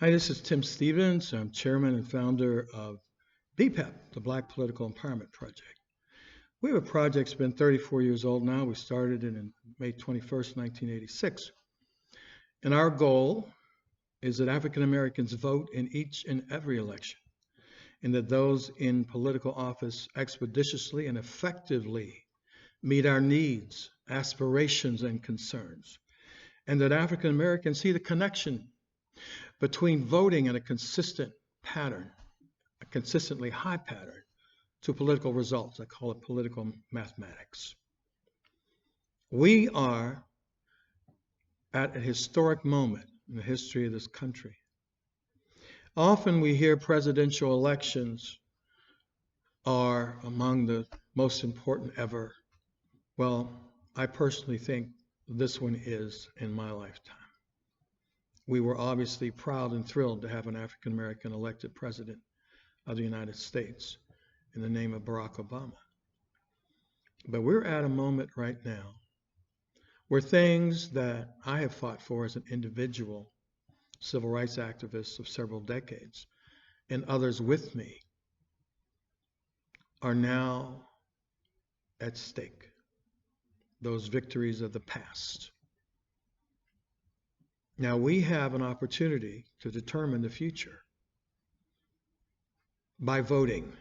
Hi, this is Tim Stevens. I'm chairman and founder of B-PEP, the Black Political Empowerment Project. We have a project that's been 34 years old now. We started it in May 21st, 1986. And our goal is that African Americans vote in each and every election, and that those in political office expeditiously and effectively meet our needs, aspirations, and concerns, and that African Americans see the connection between voting and a consistent pattern, a consistently high pattern to political results. I call it political mathematics. We are at a historic moment in the history of this country. Often we hear presidential elections are among the most important ever. Well, I personally think this one is in my lifetime. We were obviously proud and thrilled to have an African American elected president of the United States in the name of Barack Obama. But we're at a moment right now where things that I have fought for as an individual civil rights activist of several decades, and others with me, are now at stake. Those victories of the past. Now we have an opportunity to determine the future by voting.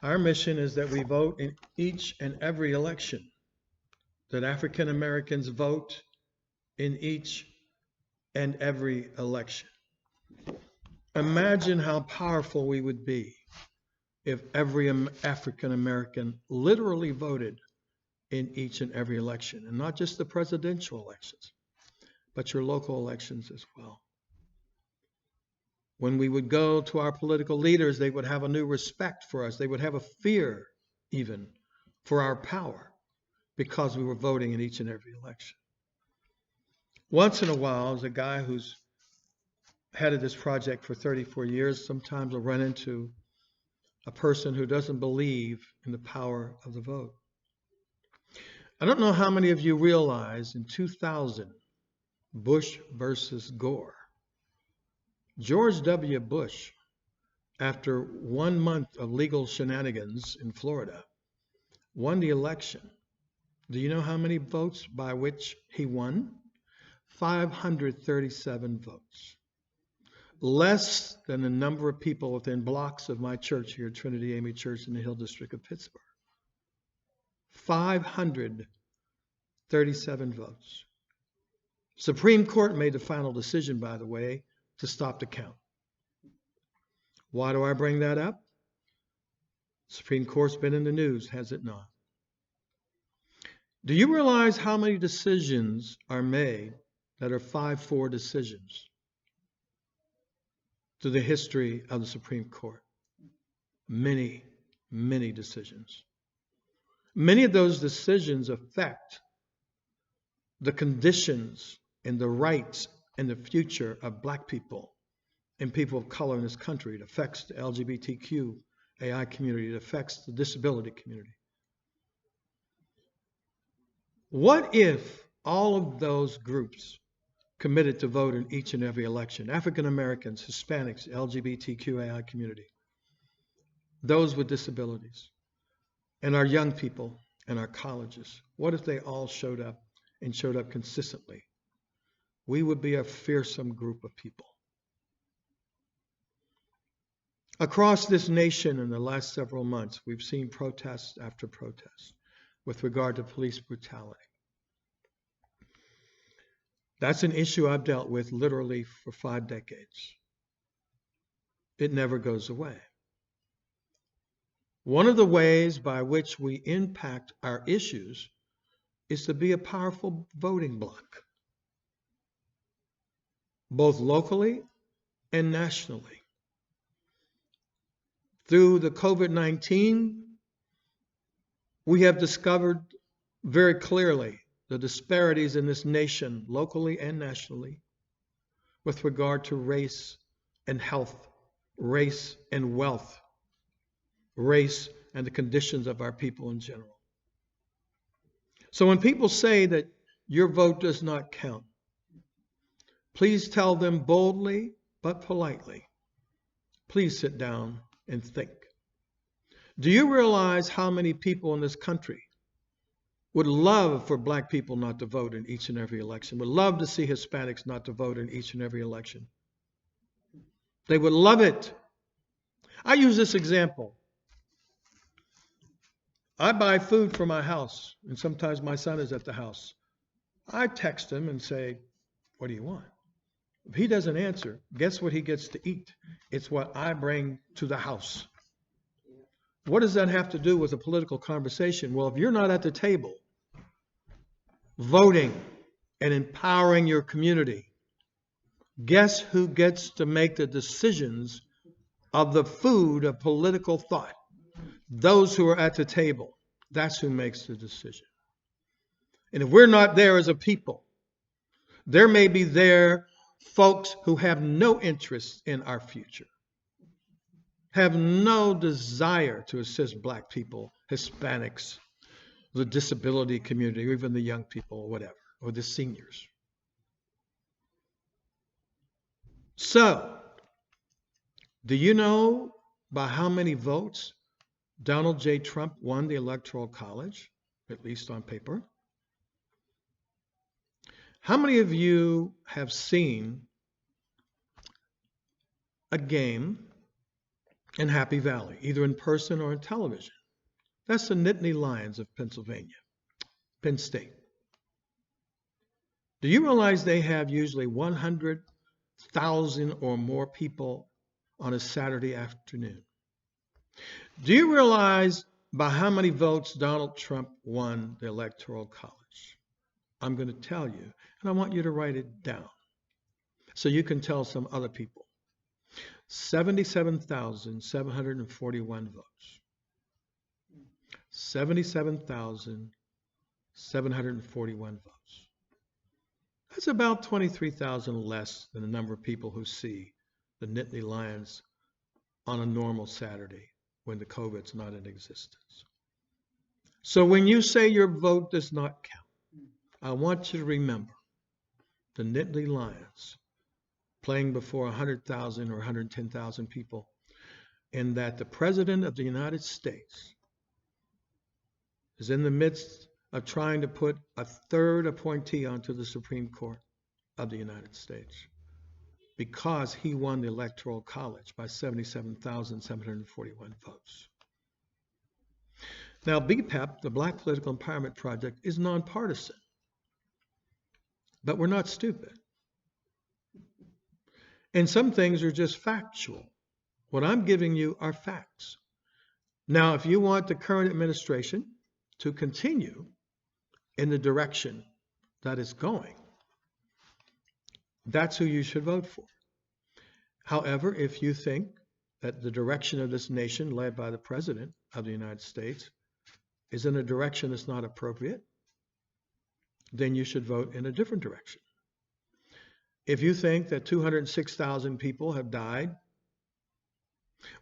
Our mission is that we vote in each and every election, that African Americans vote in each and every election. Imagine how powerful we would be if every African American literally voted in each and every election, and not just the presidential elections, but your local elections as well. When we would go to our political leaders, they would have a new respect for us. They would have a fear even for our power because we were voting in each and every election. Once in a while, as a guy who's headed this project for 34 years, sometimes I'll run into a person who doesn't believe in the power of the vote. I don't know how many of you realize in 2000, Bush versus Gore. George W. Bush, after 1 month of legal shenanigans in Florida, won the election. Do you know how many votes by which he won? 537 votes. Less than the number of people within blocks of my church here, Trinity Amy Church in the Hill District of Pittsburgh. 537 votes. Supreme Court made the final decision, by the way, to stop the count. Why do I bring that up? Supreme Court's been in the news, has it not? Do you realize how many decisions are made that are 5-4 decisions through the history of the Supreme Court? Many, many decisions. Many of those decisions affect the conditions and the rights and the future of Black people and people of color in this country. It affects the LGBTQAI community. It affects the disability community. What if all of those groups committed to vote in each and every election? African Americans, Hispanics, LGBTQAI community, those with disabilities, and our young people and our colleges. What if they all showed up and showed up consistently? We would be a fearsome group of people. Across this nation in the last several months, we've seen protest after protest with regard to police brutality. That's an issue I've dealt with literally for 5 decades. It never goes away. One of the ways by which we impact our issues is to be a powerful voting bloc, both locally and nationally. Through the COVID-19, we have discovered very clearly the disparities in this nation, locally and nationally, with regard to race and health, race and wealth, race and the conditions of our people in general. So when people say that your vote does not count, Please tell them boldly but politely, please sit down and think. Do you realize how many people in this country would love for black people not to vote in each and every election, would love to see Hispanics not to vote in each and every election? They would love it. I use this example. I buy food for my house, and sometimes my son is at the house. I text him and say, what do you want? If he doesn't answer, guess what he gets to eat? It's what I bring to the house. What does that have to do with a political conversation? Well, if you're not at the table voting and empowering your community, guess who gets to make the decisions of the food of political thought? Those who are at the table. That's who makes the decision. And if we're not there as a people, there may be there folks who have no interest in our future, have no desire to assist black people, Hispanics, the disability community, or even the young people, or whatever, or the seniors. So, do you know by how many votes Donald J. Trump won the Electoral College, at least on paper? How many of you have seen a game in Happy Valley, either in person or on television? That's the Nittany Lions of Pennsylvania, Penn State. Do you realize they have usually 100,000 or more people on a Saturday afternoon? Do you realize by how many votes Donald Trump won the Electoral College? I'm going to tell you, and I want you to write it down so you can tell some other people. 77,741 votes. 77,741 votes. That's about 23,000 less than the number of people who see the Nittany Lions on a normal Saturday when the COVID's not in existence. So when you say your vote does not count, I want you to remember the Nittany Lions playing before 100,000 or 110,000 people, and that the President of the United States is in the midst of trying to put a third appointee onto the Supreme Court of the United States because he won the Electoral College by 77,741 votes. Now, B-PEP, the Black Political Empowerment Project, is nonpartisan, but we're not stupid. And some things are just factual. What I'm giving you are facts. Now, if you want the current administration to continue in the direction that it's going, that's who you should vote for. However, if you think that the direction of this nation, led by the President of the United States, is in a direction that's not appropriate, then you should vote in a different direction. If you think that 206,000 people have died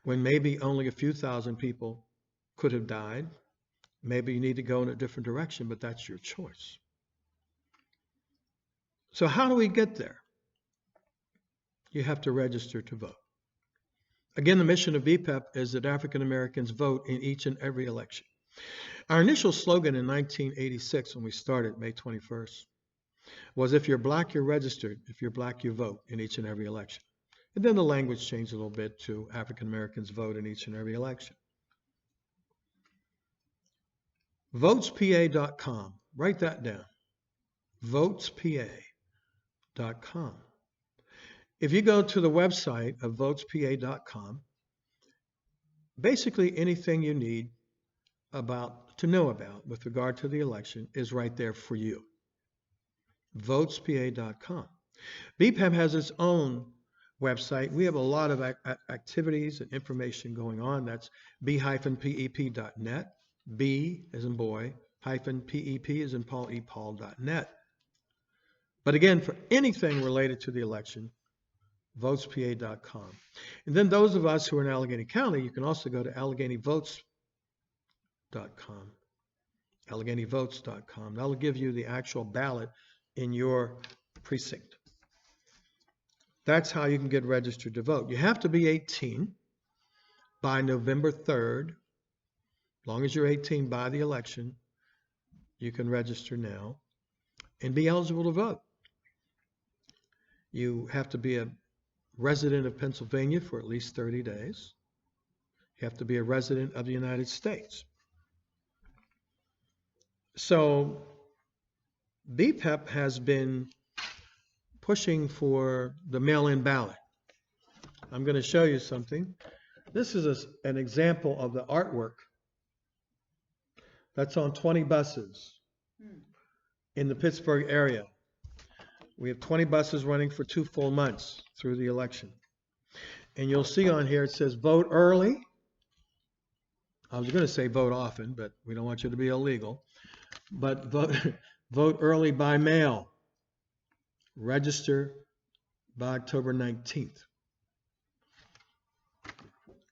when maybe only a few thousand people could have died, maybe you need to go in a different direction, but that's your choice. So how do we get there? You have to register to vote. Again, the mission of B-PEP is that African Americans vote in each and every election. Our initial slogan in 1986, when we started, May 21st, was if you're black, you're registered. If you're black, you vote in each and every election. And then the language changed a little bit to African Americans vote in each and every election. Votespa.com. Write that down. Votespa.com. If you go to the website of votespa.com, basically anything you need to know about with regard to the election is right there for you. Votespa.com. B-PEP has its own website. We have a lot of activities and information going on. That's b-pep.net. B as in boy, hyphen PEP as in Paul E. Paul.net. But again, for anything related to the election, votespa.com. And then those of us who are in Allegheny County, you can also go to AlleghenyVotes.com. AlleghenyVotes.com. That'll give you the actual ballot in your precinct. That's how you can get registered to vote. You have to be 18 by November 3rd. As long as you're 18 by the election, you can register now and be eligible to vote. You have to be a resident of Pennsylvania for at least 30 days. You have to be a resident of the United States. So B-PEP has been pushing for the mail-in ballot. I'm going to show you something. This is an example of the artwork that's on 20 buses in the Pittsburgh area. We have 20 buses running for 2 full months through the election. And you'll see on here it says vote early. I was going to say vote often, but we don't want you to be illegal. But vote early by mail. Register by October 19th.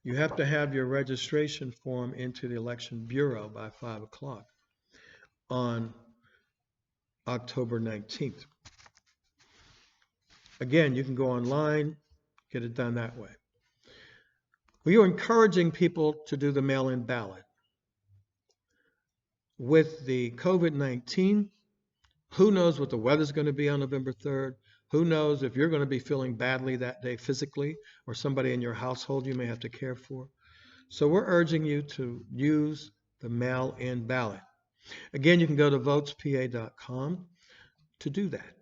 You have to have your registration form into the Election Bureau by 5 o'clock on October 19th. Again, you can go online, get it done that way. We are encouraging people to do the mail-in ballot. With the COVID-19, who knows what the weather's going to be on November 3rd? Who knows if you're going to be feeling badly that day physically, or somebody in your household you may have to care for. So we're urging you to use the mail-in ballot. Again, you can go to votespa.com to do that.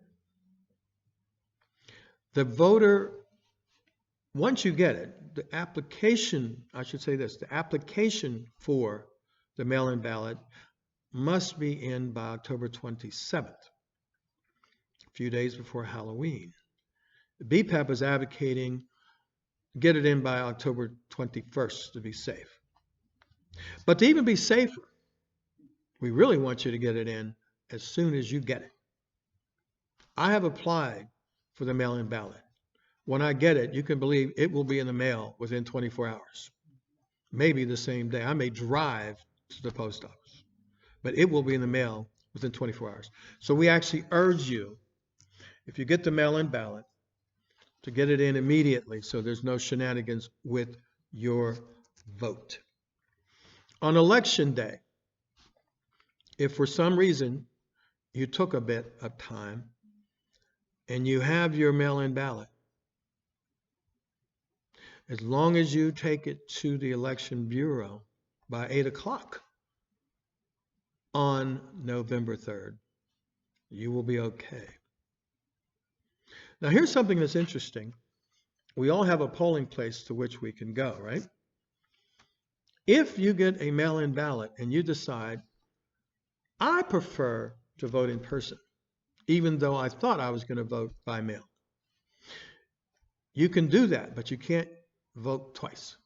The voter, once you get it, the application, I should say this, the application for the mail-in ballot must be in by October 27th, a few days before Halloween. The B-PEP is advocating get it in by October 21st to be safe. But to even be safer, we really want you to get it in as soon as you get it. I have applied for the mail-in ballot. When I get it, you can believe it will be in the mail within 24 hours. Maybe the same day. I may drive to the post office, but it will be in the mail within 24 hours. So we actually urge you, if you get the mail-in ballot, to get it in immediately so there's no shenanigans with your vote. On election day, if for some reason you took a bit of time and you have your mail-in ballot, as long as you take it to the Election Bureau by 8 o'clock on November 3rd, you will be okay. Now, here's something that's interesting. We all have a polling place to which we can go, right? If you get a mail-in ballot and you decide, I prefer to vote in person, even though I thought I was going to vote by mail, you can do that, but you can't vote twice.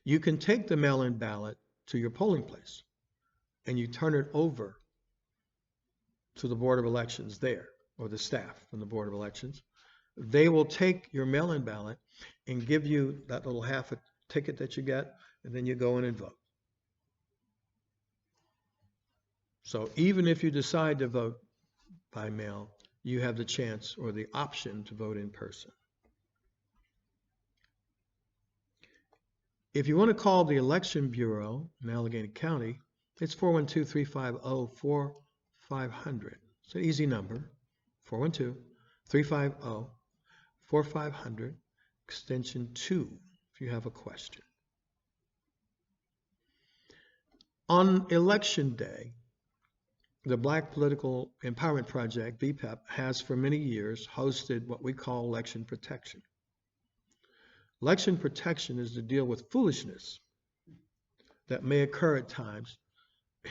You can take the mail-in ballot to your polling place and you turn it over to the Board of Elections there, or the staff from the Board of Elections. They will take your mail-in ballot and give you that little half a ticket that you get, and then you go in and vote. So even if you decide to vote by mail, you have the chance or the option to vote in person. If you want to call the Election Bureau in Allegheny County, it's 412-350-4500. It's an easy number, 412-350-4500, extension 2, if you have a question. On Election Day, the Black Political Empowerment Project, B-PEP, has for many years hosted what we call election protection. Election protection is to deal with foolishness that may occur at times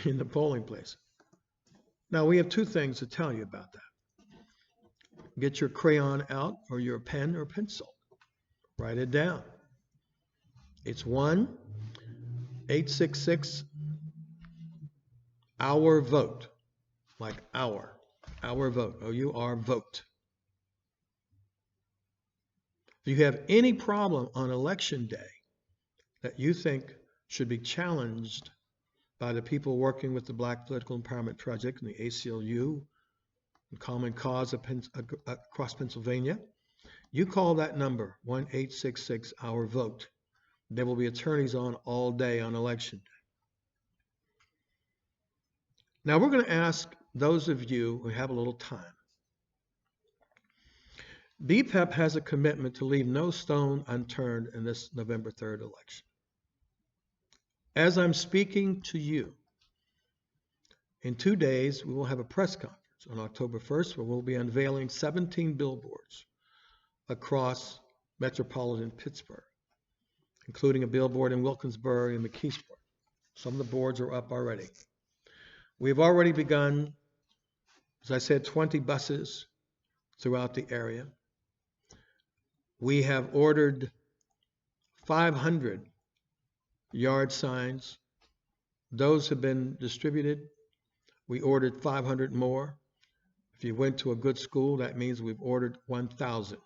in the polling place. Now, we have 2 things to tell you about that. Get your crayon out, or your pen or pencil. Write it down. It's 1-866-OUR-VOTE, like our vote, O-U-R, vote. If you have any problem on election day that you think should be challenged by the people working with the Black Political Empowerment Project and the ACLU, Common Cause across Pennsylvania. You call that number, 1-866-OUR-VOTE. There will be attorneys on all day on election day. Now we're going to ask those of you who have a little time. B-PEP has a commitment to leave no stone unturned in this November 3rd election. As I'm speaking to you, in 2 days, we will have a press conference on October 1st where we'll be unveiling 17 billboards across metropolitan Pittsburgh, including a billboard in Wilkinsburg and McKeesport. Some of the boards are up already. We've already begun, as I said, 20 buses throughout the area. We have ordered 500 yard signs. Those have been distributed. We ordered 500 more. If you went to a good school, that means we've ordered 1,000.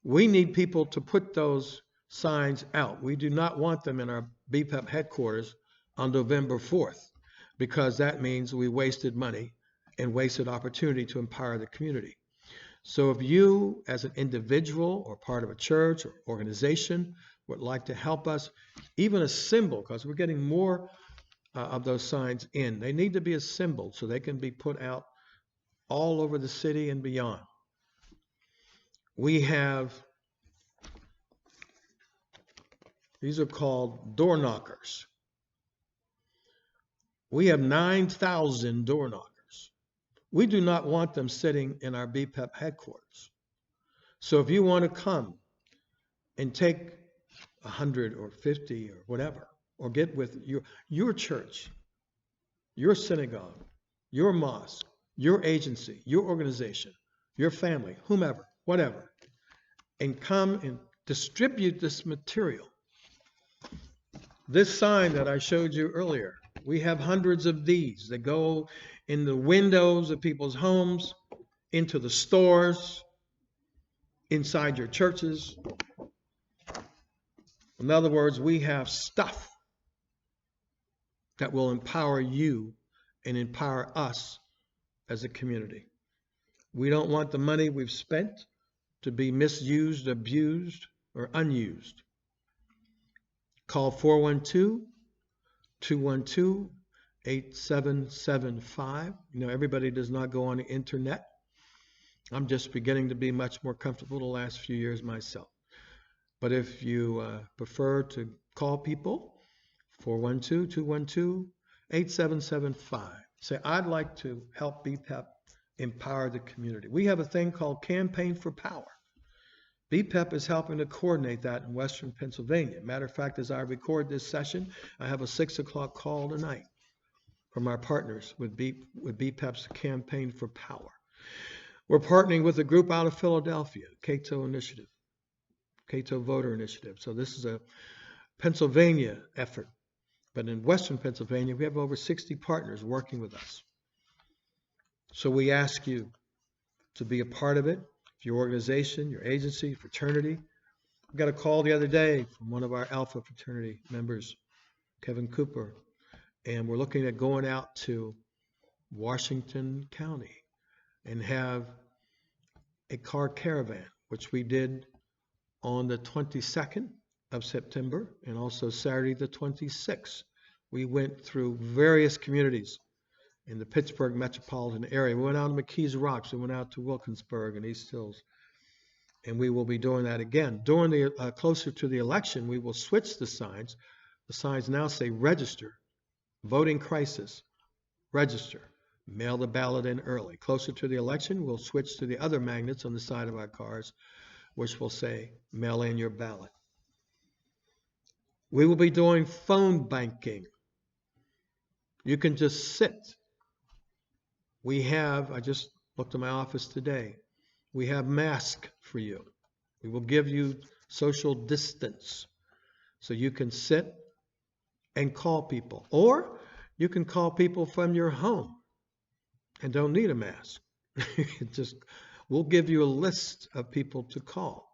We need people to put those signs out. We do not want them in our B-PEP headquarters on November 4th, because that means we wasted money and wasted opportunity to empower the community. So if you, as an individual or part of a church or organization, would like to help us, even a symbol, because we're getting more of those signs in. They need to be assembled so they can be put out all over the city and beyond. We have, these are called door knockers. We have 9,000 door knockers. We do not want them sitting in our B-PEP headquarters. So if you want to come and take 100 or 50 or whatever, or get with your church, your synagogue, your mosque, your agency, your organization, your family, whomever, whatever, and come and distribute this material. This sign that I showed you earlier, we have hundreds of these that go in the windows of people's homes, into the stores, inside your churches. In other words, we have stuff that will empower you and empower us as a community. We don't want the money we've spent to be misused, abused, or unused. Call 412-212-8775. You know, everybody does not go on the internet. I'm just beginning to be much more comfortable the last few years myself. But if you prefer to call people, 412-212-8775. Say, I'd like to help B-PEP empower the community. We have a thing called Campaign for Power. B-PEP is helping to coordinate that in Western Pennsylvania. Matter of fact, as I record this session, I have a 6 o'clock call tonight from our partners with B-PEP's Campaign for Power. We're partnering with a group out of Philadelphia, Cato Initiative, Cato Voter Initiative. So this is a Pennsylvania effort. But in Western Pennsylvania, we have over 60 partners working with us. So we ask you to be a part of it. If your organization, your agency, fraternity. I got a call the other day from one of our Alpha fraternity members, Kevin Cooper, and we're looking at going out to Washington County and have a car caravan, which we did on the 22nd of September and also Saturday the 26th. We went through various communities in the Pittsburgh metropolitan area. We went out to McKees Rocks. We went out to Wilkinsburg and East Hills. And we will be doing that again. During the closer to the election, we will switch the signs. The signs now say register, voting crisis, register, mail the ballot in early. Closer to the election, we'll switch to the other magnets on the side of our cars, which will say mail in your ballot. We will be doing phone banking. You can just sit. We have, I just looked at my office today, we have masks for you. We will give you social distance so you can sit and call people. Or you can call people from your home and don't need a mask. We'll give you a list of people to call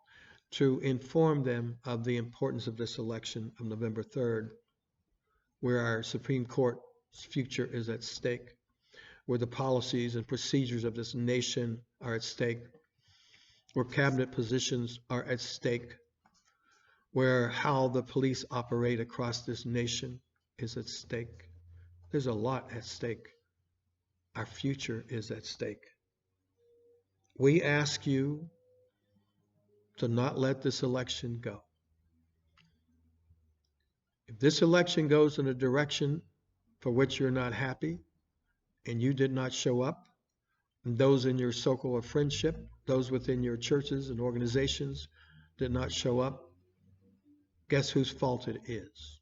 to inform them of the importance of this election of November 3rd, where our Supreme Court's future is at stake. where the policies and procedures of this nation are at stake, where cabinet positions are at stake, where how the police operate across this nation is at stake. There's a lot at stake. Our future is at stake. We ask you to not let this election go. If this election goes in a direction for which you're not happy and you did not show up, and those in your circle of friendship, those within your churches and organizations did not show up, guess whose fault it is?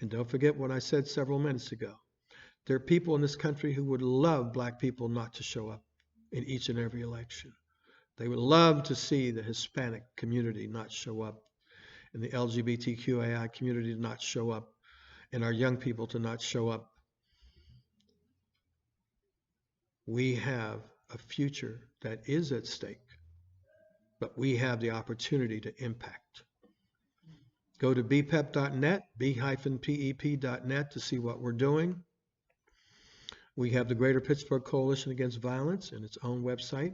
And don't forget what I said several minutes ago. There are people in this country who would love black people not to show up in each and every election. They would love to see the Hispanic community not show up, and the LGBTQAI community to not show up, and our young people to not show up. We have a future that is at stake, but we have the opportunity to impact. Go to bpep.net, b-pep.net, to see what we're doing. We have the Greater Pittsburgh Coalition Against Violence and its own website.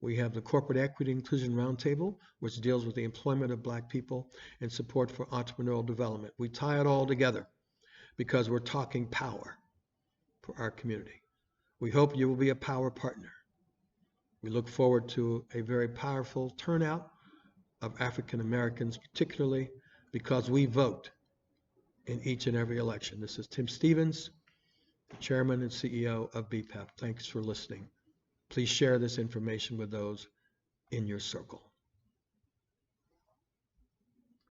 We have the Corporate Equity Inclusion Roundtable, which deals with the employment of black people and support for entrepreneurial development. We tie it all together because we're talking power for our community. We hope you will be a power partner. We look forward to a very powerful turnout of African Americans, particularly because we vote in each and every election. This is Tim Stevens, Chairman and CEO of B-PEP. Thanks for listening. Please share this information with those in your circle.